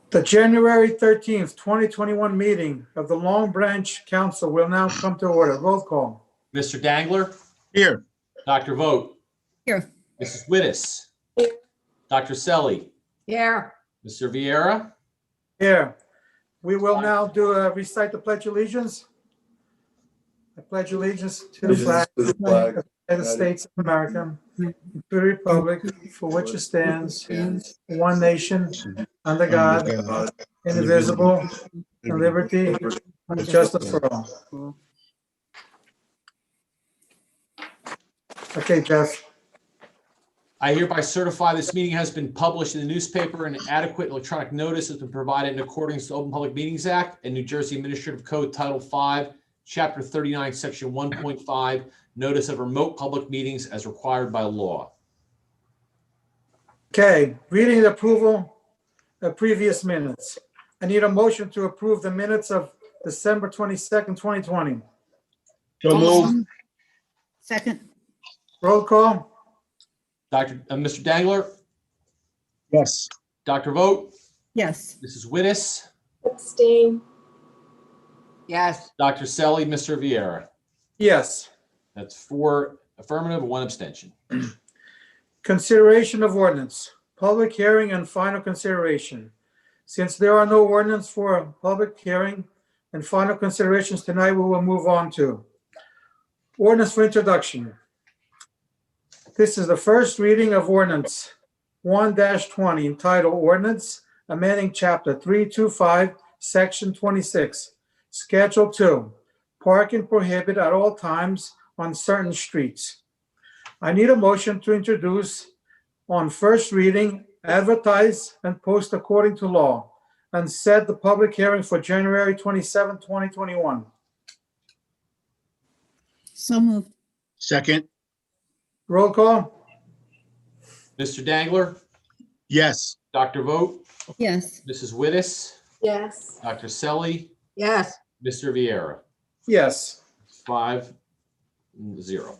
The January 13th, 2021 meeting of the Long Branch Council will now come to order. Roll call. Mr. Dangler, Here. Dr. Vogt, Here. Mrs. Wittes, Dr. Selly, Here. Mr. Vieira. Here. We will now recite the Pledge of Allegiance. I pledge allegiance to the flag of the United States of America, and to the republic for which it stands, one nation, under God, indivisible, and liberty and justice for all. Okay, Jeff. I hereby certify this meeting has been published in the newspaper and adequate electronic notice has been provided in accordance to the Open Public Meetings Act and New Jersey Administrative Code Title 5, Chapter 39, Section 1.5, Notice of Remote Public Meetings as required by law. Okay, reading the approval of previous minutes. I need a motion to approve the minutes of December 22nd, 2020. So moved. Second. Roll call. Mr. Dangler, Yes. Dr. Vogt, Yes. Mrs. Wittes, Abstain. Yes. Dr. Selly, Mr. Vieira. Yes. That's 4 affirmative, 1 abstention. Consideration of ordinance, public hearing and final consideration. Since there are no ordinance for a public hearing and final considerations tonight, we will move on to ordinance for introduction. This is the first reading of ordinance 1-20 entitled Ordinance Amending Chapter 325, Section 26, Schedule 2, Parking Prohibited at all times on certain streets. I need a motion to introduce on first reading, advertise, and post according to law, and set the public hearing for January 27, 2021. So moved. Second. Roll call. Mr. Dangler, Yes. Dr. Vogt, Yes. Mrs. Wittes, Yes. Dr. Selly, Yes. Mr. Vieira. Yes. 5-0.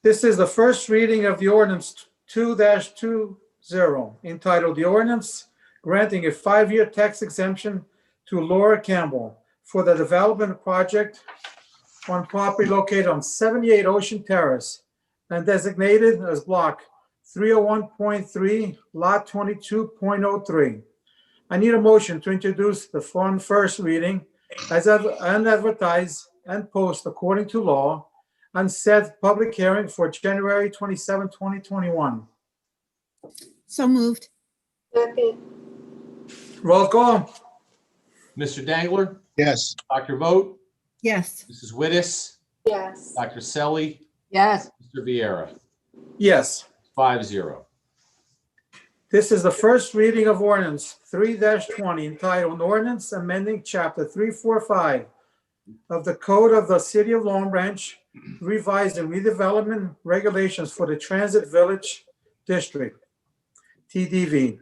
This is the first reading of the ordinance 2-20 entitled the ordinance granting a 5-year tax exemption to Laura Campbell for the development project on property located on 78 Ocean Terrace and designated as block 301.3, lot 22.03. I need a motion to introduce the on first reading and advertise and post according to law and set public hearing for January 27, 2021. So moved. Second. Roll call. Mr. Dangler, Yes. Dr. Vogt, Yes. Mrs. Wittes, Yes. Dr. Selly, Yes. Mr. Vieira. Yes. 5-0. This is the first reading of ordinance 3-20 entitled an ordinance amending chapter 345 of the Code of the City of Long Branch, revising redevelopment regulations for the Transit Village District, TDV.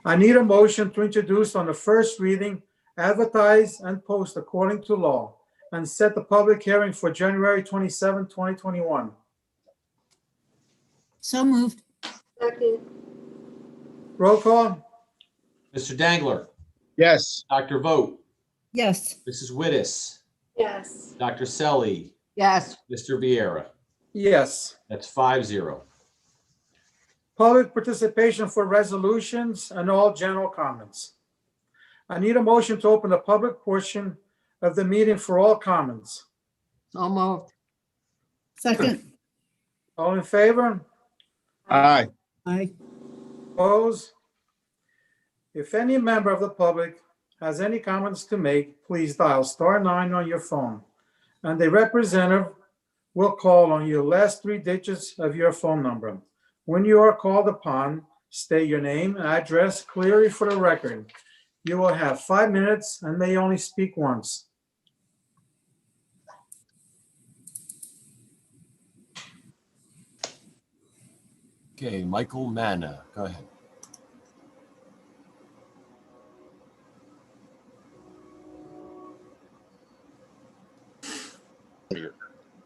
I need a motion to introduce on the first reading, advertise, and post according to law, and set the public hearing for January 27, 2021. So moved. Second. Roll call. Mr. Dangler, Yes. Dr. Vogt, Yes. Mrs. Wittes, Yes. Dr. Selly, Yes. Mr. Vieira. Yes. That's 5-0. Public participation for resolutions and all general comments. I need a motion to open the public portion of the meeting for all comments. So moved. Second. All in favor? Aye. Aye. Opposed? If any member of the public has any comments to make, please dial *9 on your phone, and a representative will call on your last 3 digits of your phone number. When you are called upon, state your name and address clearly for the record. You will have 5 minutes and may only speak once. Okay, Michael Manna, go ahead.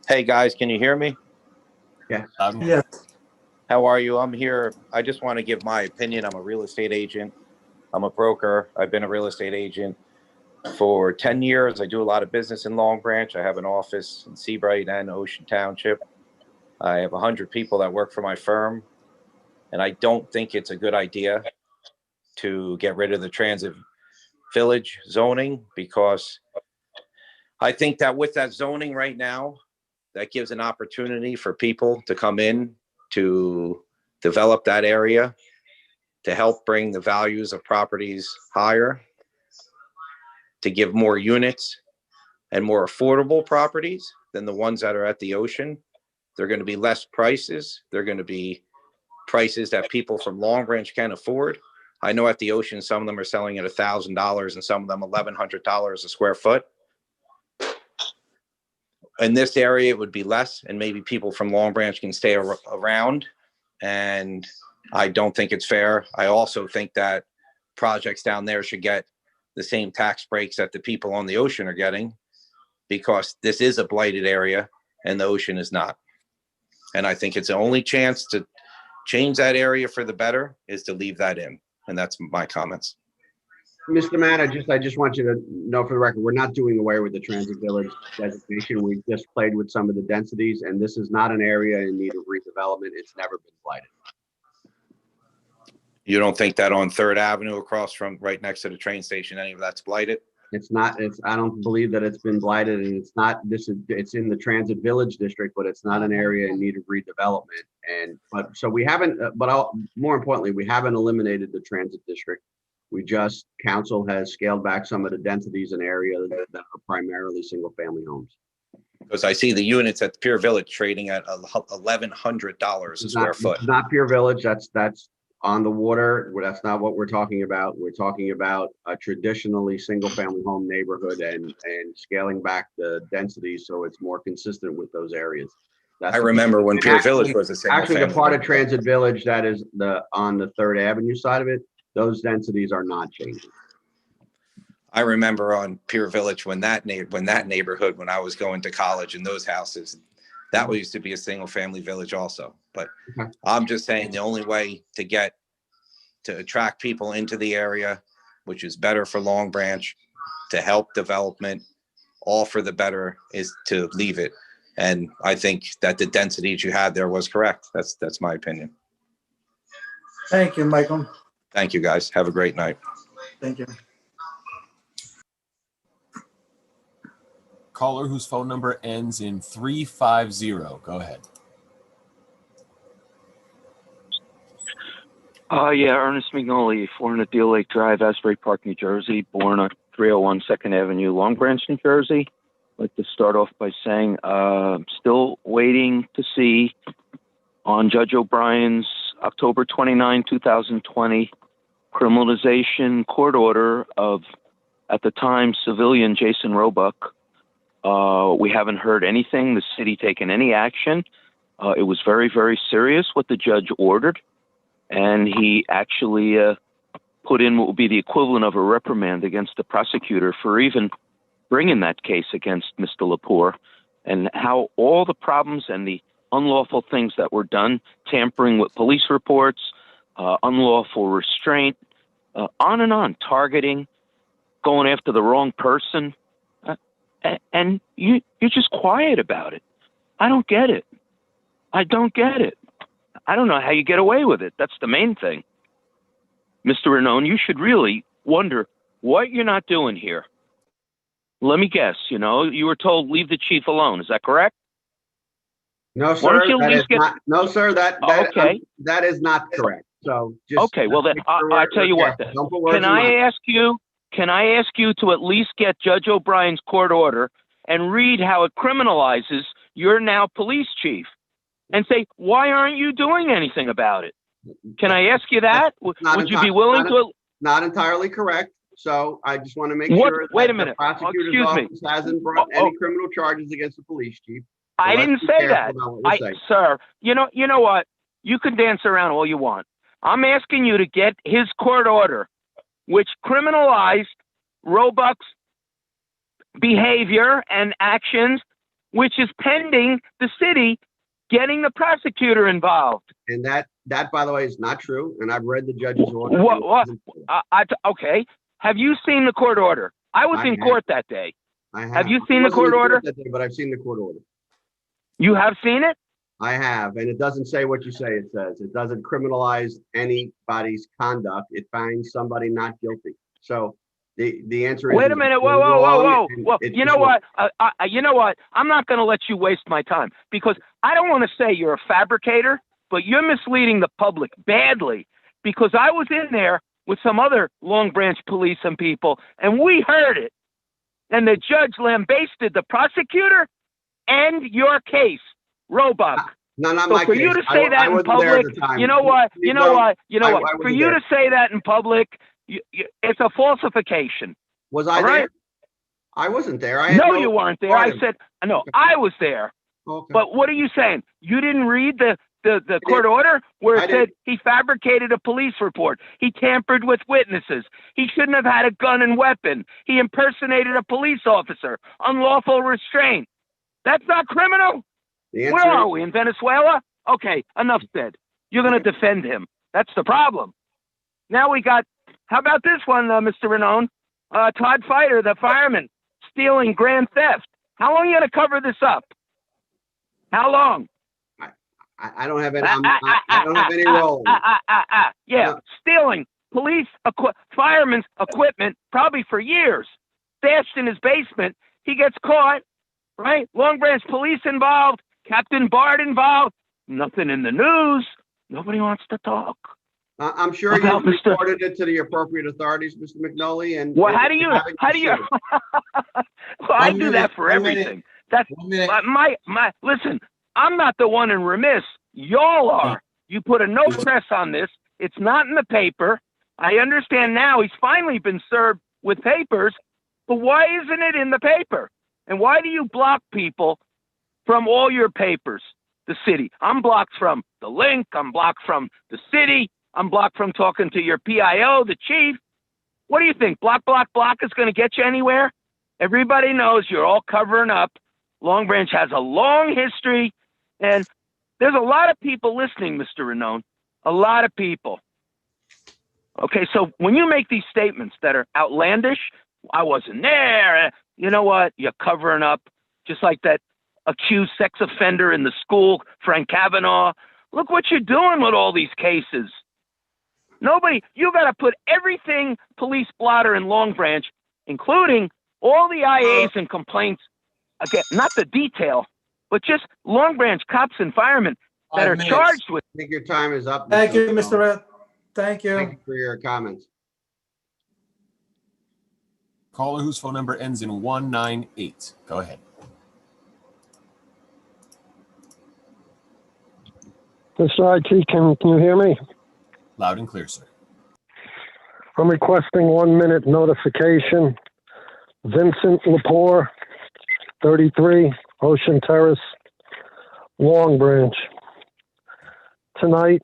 Hey guys, can you hear me? Yes. How are you? I'm here. I just want to give my opinion. I'm a real estate agent. I'm a broker. I've been a real estate agent for 10 years. I do a lot of business in Long Branch. I have an office in Seabright and Ocean Township. I have 100 people that work for my firm, and I don't think it's a good idea to get rid of the transit village zoning, because I think that with that zoning right now, that gives an opportunity for people to come in to develop that area, to help bring the values of properties higher, to give more units and more affordable properties than the ones that are at the ocean. They're going to be less prices. They're going to be prices that people from Long Branch can afford. I know at the ocean, some of them are selling at $1,000 and some of them $1,100 a square foot. In this area, it would be less, and maybe people from Long Branch can stay around. And I don't think it's fair. I also think that projects down there should get the same tax breaks that the people on the ocean are getting, because this is a blighted area and the ocean is not. And I think it's the only chance to change that area for the better is to leave that in. And that's my comments. Mr. Mann, I just want you to know for the record, we're not doing away with the transit village designation. We just played with some of the densities, and this is not an area in need of redevelopment. It's never been blighted. You don't think that on 3rd Avenue across from right next to the train station, any of that's blighted? It's not, I don't believe that it's been blighted, and it's in the transit village district, but it's not an area in need of redevelopment. So we haven't, more importantly, we haven't eliminated the transit district. Council has scaled back some of the densities in areas that are primarily single family homes. Because I see the units at Pier Village trading at $1,100 a square foot. It's not Pier Village, that's on the water. That's not what we're talking about. We're talking about a traditionally single family home neighborhood and scaling back the densities so it's more consistent with those areas. I remember when Pier Village was a single Actually, family. the part of Transit Village that is on the 3rd Avenue side of it, those densities are not changing. I remember on Pier Village when that neighborhood, when I was going to college, in those houses, that used to be a single family village also. But Okay. I'm just saying the only way to attract people into the area, which is better for Long Branch, to help development, all for the better, is to leave it. And I think that the densities you had there was correct. That's my opinion. Thank you, Michael. Thank you, guys. Have a great night. Thank you. Caller whose phone number ends in 350. Go ahead. Yeah, Ernest Mignoli, 400 Deal Lake Drive, Asbury Park, New Jersey, born on 301 2nd Avenue, Long Branch, New Jersey. I'd like to start off by saying still waiting to see on Judge O'Brien's October 29, 2020 criminalization court order of, at the time, civilian Jason Roebuck. We haven't heard anything, the city taken any action. It was very, very serious what the judge ordered. And he actually put in what would be the equivalent of a reprimand against the prosecutor for even bringing that case against Mr. Lepore, and how all the problems and the unlawful things that were done, tampering with police reports, unlawful restraint, on and on, targeting, going after the wrong person, and you're just quiet about it. I don't get it. I don't get it. I don't know how you get away with it. That's the main thing. Mr. Ranone, you should really wonder what you're not doing here. Let me guess, you were told leave the chief alone. Is that correct? No, Why sir, don't you at that least is get- not, no, sir, Okay. that is not correct. So just. Okay, well then, I'll tell you what then. Don't put words Can in my I mouth. ask you to at least get Judge O'Brien's court order and read how it criminalizes your now police chief and say, why aren't you doing anything about it? Can I ask you that? Not Would you be enti- willing not- to? Not entirely correct. So I just want to make What? sure Wait a that the minute. prosecutor's Excuse me. office hasn't brought Oh, any criminal charges against the police chief. I let's didn't be say careful that. about what we're saying. Sir, you know what? You can dance around all you want. I'm asking you to get his court order, which criminalized Roebuck's behavior and actions, which is pending the city getting the prosecutor involved. And that That, by the way, is not true, and I've read the judge's order. What? Okay. Have you seen the court order? I was I in have. court that day. I Have you I seen the wasn't in court order? that day, but I've seen the court order. You have seen it? I have, and it doesn't say what you say it says. It doesn't criminalize anybody's conduct. It finds somebody not guilty. So the answer is. Wait a minute. Whoa, whoa, whoa, whoa. Well, you know what? You know what? I'm not going to let you waste my time because I don't want to say you're a fabricator, but you're misleading the public badly because I was in there with some other Long Branch police and people, and we heard it. And the judge lambasted the prosecutor and your case, Roebuck. No, not So my for case. you to say that in wasn't there at public, the time. you know what? Please You know don't- what? You know I what? For wasn't you there. to say that in public, it's a falsification. Was I All there? right? I wasn't there. I had No, you weren't there. part I of it. said, no, I was there. Okay. But what are you saying? You didn't read the court did. order where I it said did. he fabricated a police report. He tampered with witnesses. He shouldn't have had a gun and weapon. He impersonated a police officer. Unlawful restraint. That's not criminal. The Where answer are is, we? In Venezuela? Okay, enough said. You're going to defend him. That's the problem. Now we got, how about this one, Mr. Ranone? Todd Fighter, the fireman, stealing grand theft. How long are you going to cover this up? How long? I don't have any. I don't have any role. Yeah, No. stealing police fireman's equipment probably for years, stashed in his basement. He gets caught, right? Long Branch police involved, Captain Bard involved. Nothing in the news. Nobody wants to talk. I'm sure About you Mr. reported it to the appropriate authorities, Mr. McNolly, and. Well, and how do you? haven't Well, I do that for everything. That's 1 minute. my. Listen, I'm not the one in remiss. Y'all are. You put a no press on this. It's not in the paper. I understand now he's finally been served with papers, but why isn't it in the paper? And why do you block people from all your papers? The city. I'm blocked from the Link. I'm blocked from the city. I'm blocked from talking to your PIO, the chief. What do you think? Block is going to get you anywhere? Everybody knows you're all covering up. Long Branch has a long history, and there's a lot of people listening, Mr. Ranone. A lot of people. Okay, so when you make these statements that are outlandish, I wasn't there, you know what? You're covering up, just like that accused sex offender in the school, Frank Kavanaugh. Look what you're doing with all these cases. You got to put everything police blotter in Long Branch, including all the IAs and complaints, again, not the detail, but just Long Branch cops and firemen that 5 are minutes. charged with. I think your time is up. Thank you, McNolly. Mr. Red. Thank Thank you. you for your comments. Caller whose phone number ends in 198. Go ahead. Mr. IT, can you hear me? Loud and clear, sir. I'm requesting 1 minute notification. Vincent Lepore, 33 Ocean Terrace, Long Branch. Tonight,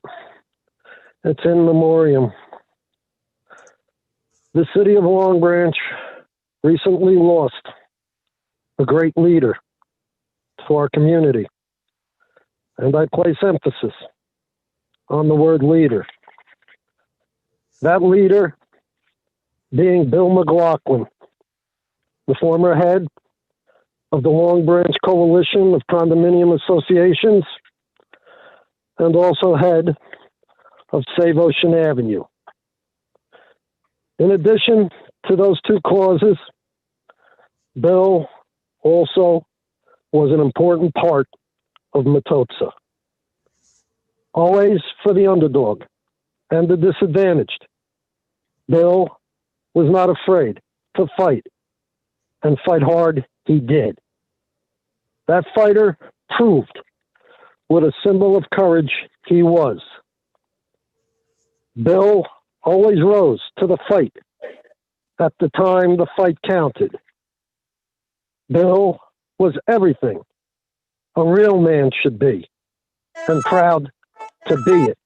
it's in memoriam. The city of Long Branch recently lost a great leader to our community. And I place emphasis on the word leader. That leader being Bill McLaughlin, the former head of the Long Branch Coalition of Condominium Associations and also head of Save Ocean Avenue. In addition to those two causes, Bill also was an important part of Metosa. Always for the underdog and the disadvantaged. Bill was not afraid to fight, and fight hard he did. That fighter proved what a symbol of courage he was. Bill always rose to the fight at the time the fight counted. Bill was everything a real man should be, and proud to be it.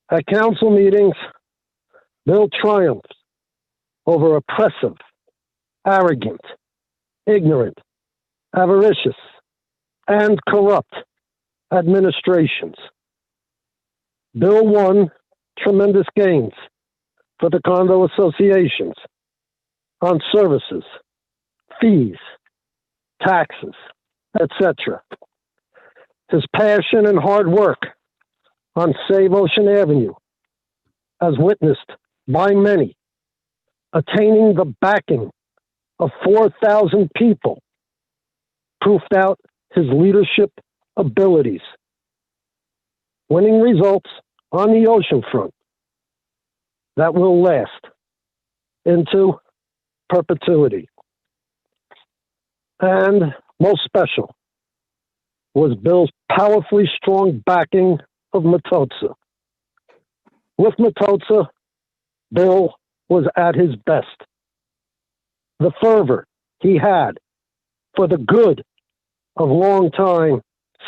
At council meetings, Bill triumphed over oppressive, arrogant, ignorant, avaricious, and corrupt administrations. Bill won tremendous gains for the condo associations on services, fees, taxes, etc. His passion and hard work on Save Ocean Avenue, as witnessed by many, attaining the backing of 4,000 people, proved out his leadership abilities, winning results on the oceanfront that will last into perpetuity. And most special was Bill's powerfully strong backing of Metoza. With Metoza, Bill was at his best. The fervor he had for the good of longtime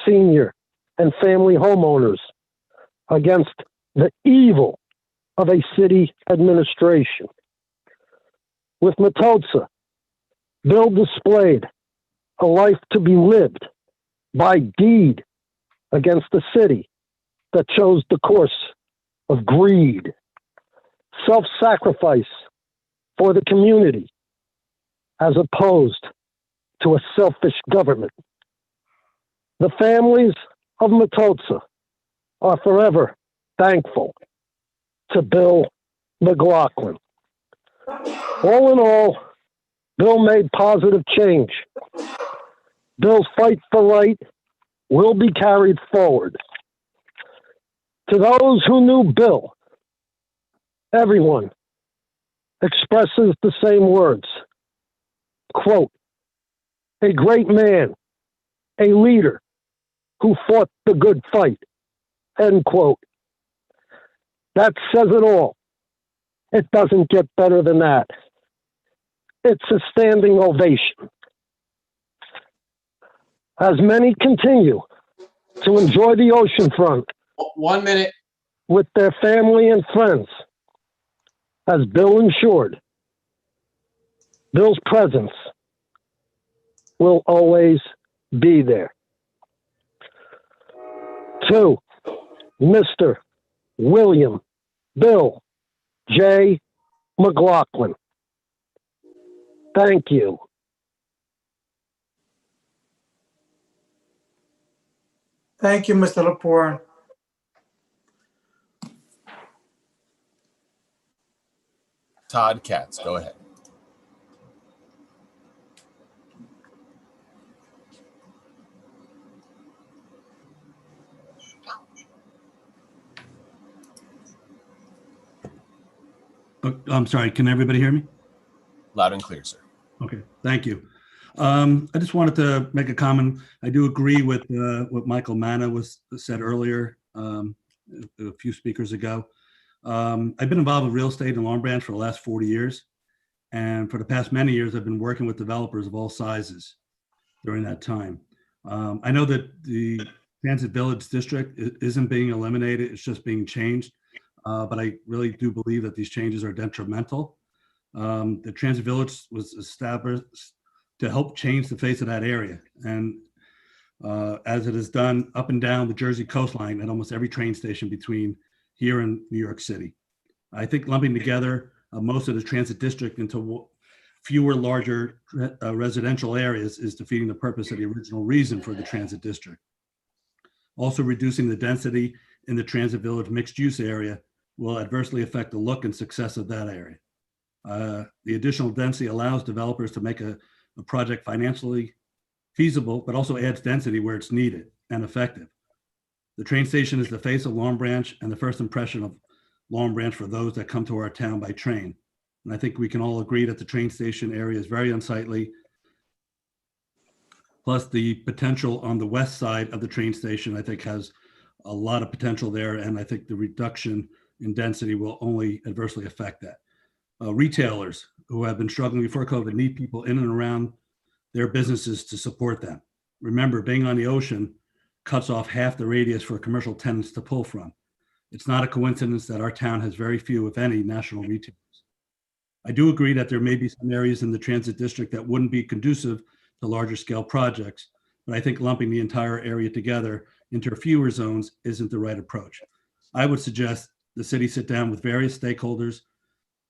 senior and family homeowners against the evil of a city administration. With Metoza, Bill displayed a life to be lived by deed against a city that chose the course of greed, self-sacrifice for the community, as opposed to a selfish government. The families of Metoza are forever thankful to Bill McLaughlin. All in all, Bill made positive change. Bill's fight for right will be carried forward. To those who knew Bill, everyone expresses the same words. Quote, a great man, a leader who fought the good fight, end quote. That says it all. It doesn't get better than that. It's a standing ovation. As many continue to enjoy the oceanfront 1 minute. with their family and friends, as Bill ensured, Bill's presence will always be there. To Mr. William Bill J. McLaughlin, thank you. Thank you, Mr. Lepore. Todd Katz, go ahead. I'm sorry, can everybody hear me? Loud and clear, sir. Okay, thank you. I just wanted to make a comment. I do agree with what Michael Manna said earlier, a few speakers ago. I've been involved with real estate in Long Branch for the last 40 years. And for the past many years, I've been working with developers of all sizes during that time. I know that the Transit Village District isn't being eliminated, it's just being changed. But I really do believe that these changes are detrimental. The Transit Village was established to help change the face of that area. And as it is done up and down the Jersey coastline at almost every train station between here and New York City. I think lumping together most of the transit district into fewer larger residential areas is defeating the purpose of the original reason for the transit district. Also, reducing the density in the Transit Village mixed use area will adversely affect the look and success of that area. The additional density allows developers to make a project financially feasible, but also adds density where it's needed and effective. The train station is the face of Long Branch and the first impression of Long Branch for those that come to our town by train. And I think we can all agree that the train station area is very unsightly. Plus the potential on the west side of the train station, I think has a lot of potential there. And I think the reduction in density will only adversely affect that. Retailers who have been struggling before COVID need people in and around their businesses to support them. Remember, being on the ocean cuts off half the radius for commercial tenants to pull from. It's not a coincidence that our town has very few, if any, national retailers. I do agree that there may be some areas in the transit district that wouldn't be conducive to larger scale projects, but I think lumping the entire area together into fewer zones isn't the right approach. I would suggest the city sit down with various stakeholders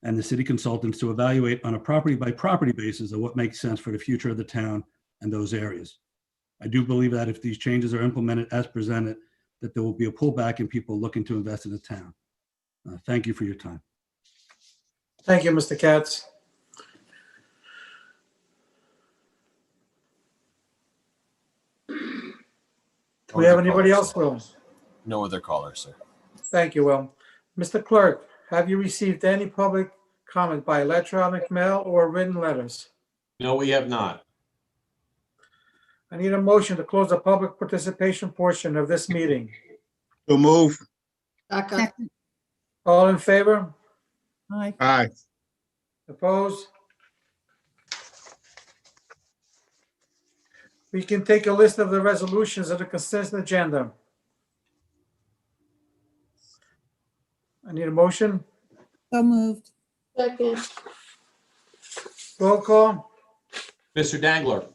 and the city consultants to evaluate on a property by property basis of what makes sense for the future of the town and those areas. I do believe that if these changes are implemented as presented, that there will be a pullback in people looking to invest in the town. Thank you for your time. Thank you, Mr. Katz. Do we have anybody else, Will? No other callers, sir. Thank you, Will. Mr. Clerk, have you received any public comment by electronic mail or written letters? No, we have not. I need a motion to close the public participation portion of this meeting. So move. Second. All in favor? Aye. Aye. Opposed? We can take a list of the resolutions of the consent agenda. I need a motion. So moved. Second. Roll call. Mr. Dangler,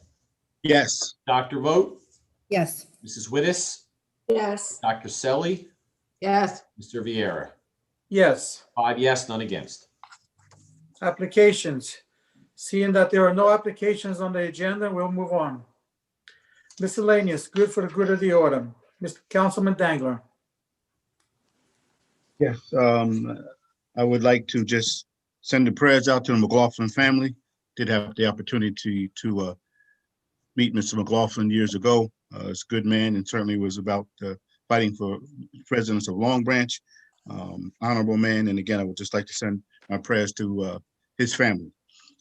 Yes. Dr. Vogt, Yes. Mrs. Wittes, Yes. Dr. Selly, Yes. Mr. Viera. Yes. 5 yes, none against. Applications. Seeing that there are no applications on the agenda, we'll move on. Miscellaneous, good for the good of the order. Mr. Councilman Dangler. Yes. I would like to just send the prayers out to the McLaughlin family. Did have the opportunity to meet Mr. McLaughlin years ago. He's a good man and certainly was about fighting for residents of Long Branch. Honorable man. And again, I would just like to send my prayers to his family.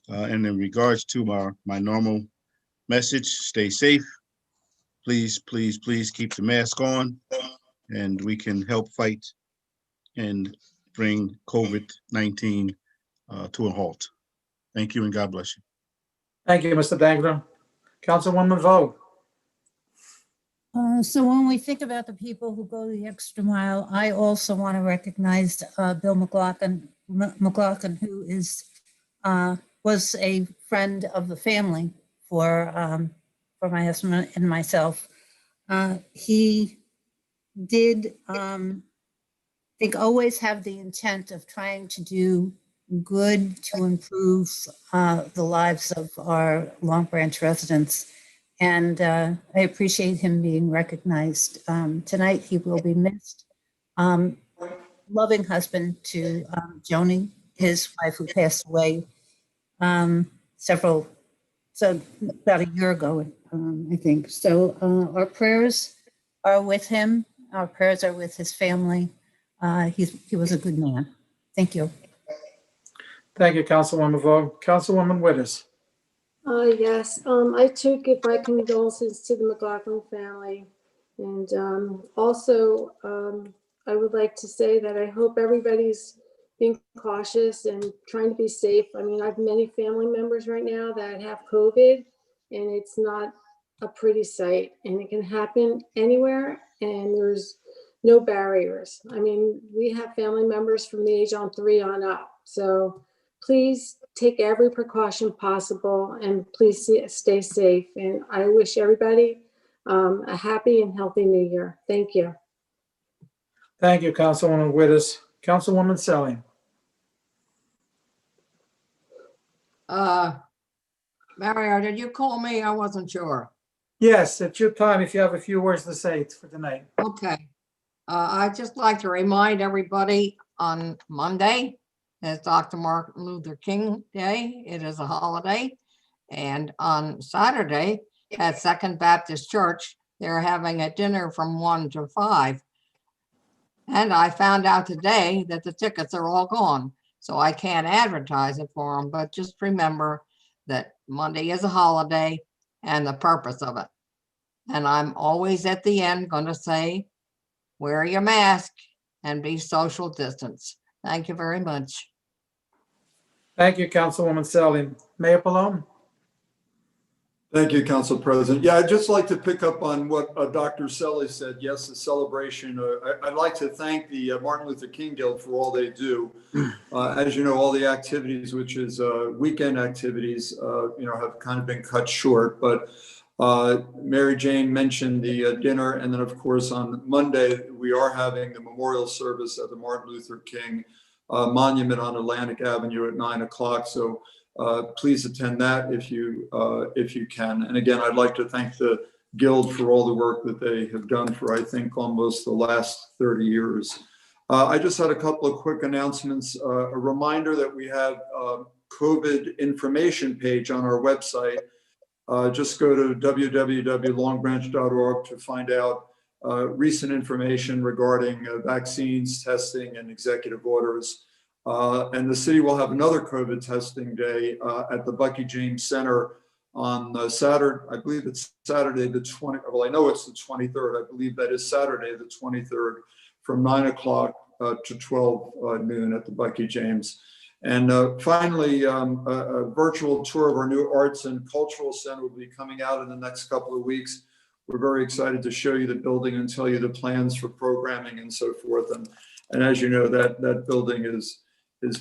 And in regards to my normal message, stay safe. Please, please, please keep the mask on and we can help fight and bring COVID-19 to a halt. Thank you and God bless you. Thank you, Mr. Dangler. Councilwoman Vogt. So when we think about the people who go the extra mile, I also want to recognize Bill McLaughlin, who was a friend of the family for my husband and myself. He did, I think, always have the intent of trying to do good to improve the lives of our Long Branch residents. And I appreciate him being recognized. Tonight, he will be missed. Loving husband to Joni, his wife, who passed away about a year ago, I think. So our prayers are with him. Our prayers are with his family. He was a good man. Thank you. Thank you, Councilwoman Vogt. Councilwoman Wittes. Yes, I too give my condolences to the McLaughlin family. And also, I would like to say that I hope everybody's being cautious and trying to be safe. I mean, I have many family members right now that have COVID, and it's not a pretty sight, and it can happen anywhere, and there's no barriers. I mean, we have family members from the age on 3 on up. So please take every precaution possible and please stay safe. And I wish everybody a happy and healthy new year. Thank you. Thank you, Councilwoman Wittes. Councilwoman Selly. Mario, did you call me? I wasn't sure. Yes, it's your time if you have a few words to say for tonight. Okay. I'd just like to remind everybody on Monday is Dr. Martin Luther King Day. It is a holiday. And on Saturday at Second Baptist Church, they're having a dinner from 1 to 5. And I found out today that the tickets are all gone. So I can't advertise it for them, but just remember that Monday is a holiday and the purpose of it. And I'm always at the end going to say, wear your mask and be social distance. Thank you very much. Thank you, Councilwoman Selly. Mayor Pallone. Thank you, Council President. Yeah, I'd just like to pick up on what Dr. Selly said. Yes, the celebration. I'd like to thank the Martin Luther King Guild for all they do. As you know, all the activities, which is weekend activities, have kind of been cut short. But Mary Jane mentioned the dinner, and then of course on Monday we are having the memorial service at the Martin Luther King Monument on Atlantic Avenue at 9 o'clock. So please attend that if you can. And again, I'd like to thank the Guild for all the work that they have done for, I think, almost the last 30 years. I just had a couple of quick announcements. A reminder that we have a COVID information page on our website. Just go to www.longbranch.org to find out recent information regarding vaccines, testing, and executive orders. And the city will have another COVID testing day at the Bucky James Center on Saturday. I believe it's Saturday the 20th. Well, I know it's the 23rd. I believe that is Saturday the 23rd from 9 o'clock to 12 noon at the Bucky James. And finally, a virtual tour of our new Arts and Cultural Center will be coming out in the next couple of weeks. We're very excited to show you the building and tell you the plans for programming and so forth. And as you know, that building is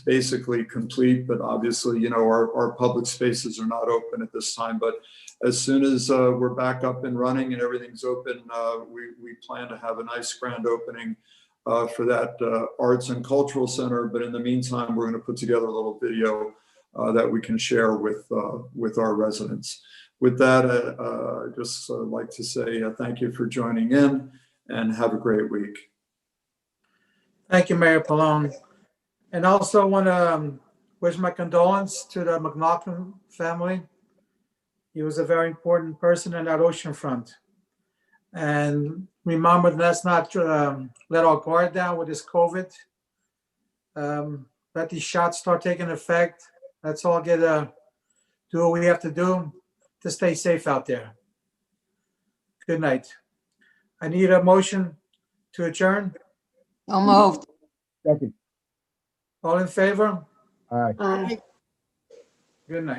basically complete, but obviously, you know, our public spaces are not open at this time. But as soon as we're back up and running and everything's open, we plan to have a nice grand opening for that Arts and Cultural Center. But in the meantime, we're going to put together a little video that we can share with our residents. With that, I'd just like to say thank you for joining in and have a great week. Thank you, Mayor Pallone. And also want to wish my condolence to the McLaughlin family. He was a very important person in that oceanfront. And remember, let's not let our guard down with this COVID. Let these shots start taking effect. Let's all do what we have to do to stay safe out there. Good night. I need a motion to adjourn. So moved. Second. All in favor? Aye. Aye. Good night.